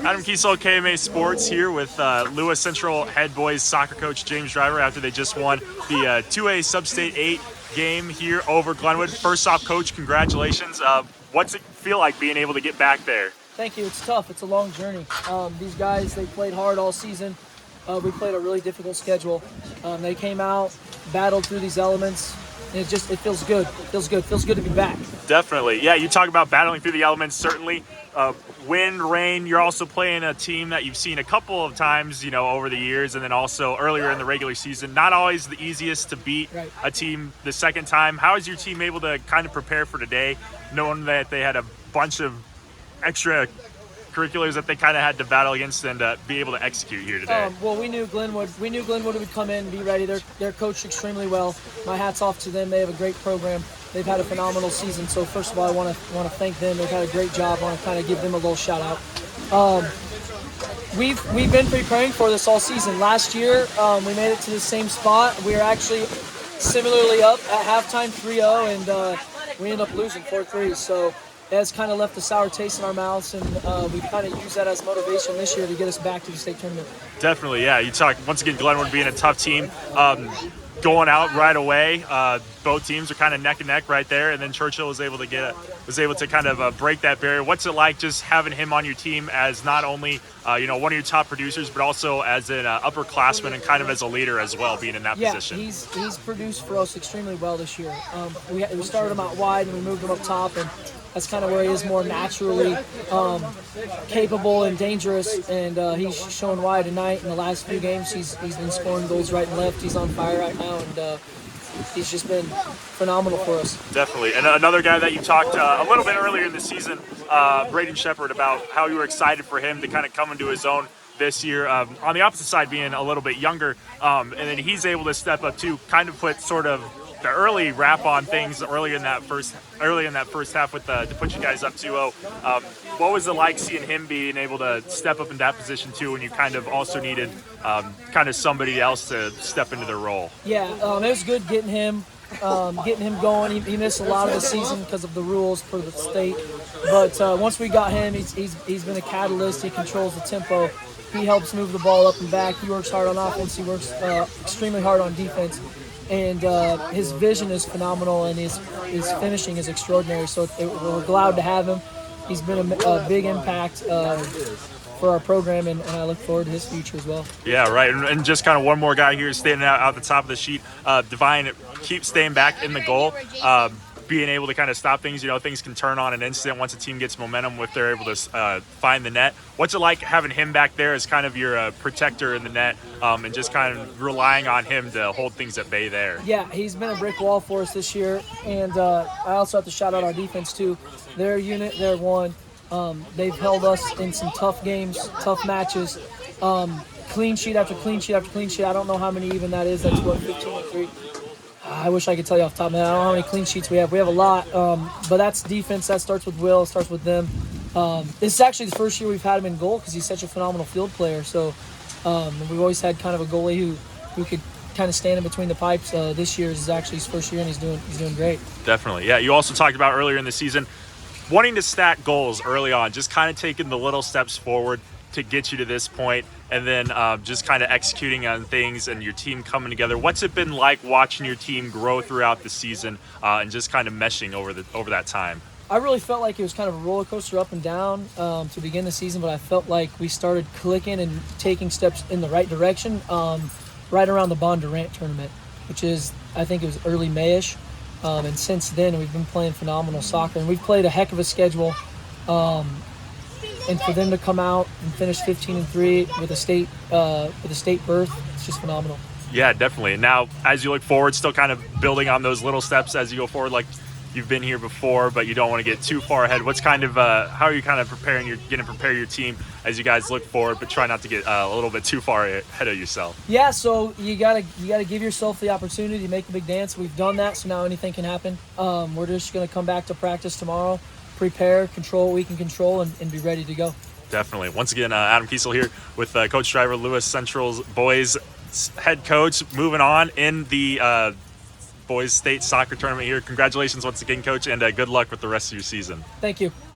Adam Kiesel, KMA Sports, here with Lewis Central head boys soccer coach James Driver after they just won the 2A Substate 8 game here over Glenwood. First off, Coach, congratulations. What's it feel like being able to get back there? Thank you. It's tough. It's a long journey. These guys, they played hard all season. We played a really difficult schedule. They came out, battled through these elements. And it feels good. It feels good. It feels good to be back. Definitely. Yeah, you talk about battling through the elements, certainly. Wind, rain, you're also playing a team that you've seen a couple of times, over the years, and then also earlier in the regular season. Not always the easiest to beat a team the second time. How is your team able to kind of prepare for today, knowing that they had a bunch of extra curriculars that they kind of had to battle against and be able to execute here today? Well, we knew Glenwood would come in and be ready. They're coached extremely well. My hat's off to them. They have a great program. They've had a phenomenal season. So first of all, I want to thank them. They've had a great job. I want to kind of give them a little shout out. We've been preparing for this all season. Last year, we made it to the same spot. We were actually similarly up at halftime 3-0, and we ended up losing 4-3. So that's kind of left a sour taste in our mouths, and we've kind of used that as motivation this year to get us back to the state tournament. Definitely, yeah. You talk, once again, Glenwood being a tough team. Going out right away, both teams are kind of neck and neck right there, and then Churchill was able to kind of break that barrier. What's it like just having him on your team as not only one of your top producers, but also as an upperclassman and kind of as a leader as well, being in that position? Yeah, he's produced for us extremely well this year. We started him out wide and we moved him up top, and that's kind of where he is more naturally capable and dangerous, and he's shown why tonight. In the last few games, he's been scoring goals right and left. He's on fire right now, and he's just been phenomenal for us. Definitely. And another guy that you talked a little bit earlier in the season, Braden Shepard, about how you were excited for him to kind of come into his own this year. On the opposite side, being a little bit younger, and then he's able to step up too, kind of put sort of the early wrap on things early in that first half with to put you guys up 2-0. What was it like seeing him being able to step up in that position too, when you kind of also needed kind of somebody else to step into their role? Yeah, it was good getting him going. He missed a lot of the season because of the rules for the state, but once we got him, he's been a catalyst. He controls the tempo. He helps move the ball up and back. He works hard on offense. He works extremely hard on defense. And his vision is phenomenal, and his finishing is extraordinary. So we're glad to have him. He's been a big impact for our program, and I look forward to his future as well. Yeah, right. And just kind of one more guy here standing out the top of the sheet. Divine keeps staying back in the goal, being able to kind of stop things. Things can turn on an instant once a team gets momentum if they're able to find the net. What's it like having him back there as kind of your protector in the net, and just kind of relying on him to hold things at bay there? Yeah, he's been a brick wall for us this year, and I also have to shout out our defense too. Their unit, they're one. They've held us in some tough games, tough matches. Clean sheet after clean sheet after clean sheet. I don't know how many even that is. That's what, 15-3. I wish I could tell you off the top of my head. I don't know how many clean sheets we have. We have a lot, but that's defense. That starts with Will. It starts with them. This is actually the first year we've had him in goal because he's such a phenomenal field player. So we've always had kind of a goalie who could kind of stand in between the pipes. This year is actually his first year, and he's doing great. Definitely. Yeah, you also talked about earlier in the season wanting to stack goals early on, just kind of taking the little steps forward to get you to this point, and then just kind of executing on things and your team coming together. What's it been like watching your team grow throughout the season and just kind of meshing over that time? I really felt like it was kind of a roller coaster up and down to begin the season, but I felt like we started clicking and taking steps in the right direction right around the Bondurant tournament, which is, I think it was early May-ish. And since then, we've been playing phenomenal soccer, and we've played a heck of a schedule. And for them to come out and finish 15-3 with a state berth, it's just phenomenal. Yeah, definitely. And now, as you look forward, still kind of building on those little steps as you go forward, like you've been here before, but you don't want to get too far ahead. What's kind of how are you kind of prepare your team as you guys look forward, but try not to get a little bit too far ahead of yourself? Yeah, so you gotta give yourself the opportunity to make a big dance. We've done that, so now anything can happen. We're just gonna come back to practice tomorrow, prepare, control what we can control, and be ready to go. Definitely. Once again, Adam Kiesel here with Coach Driver, Lewis Central's boys head coach, moving on in the boys state soccer tournament here. Congratulations once again, Coach, and good luck with the rest of your season. Thank you.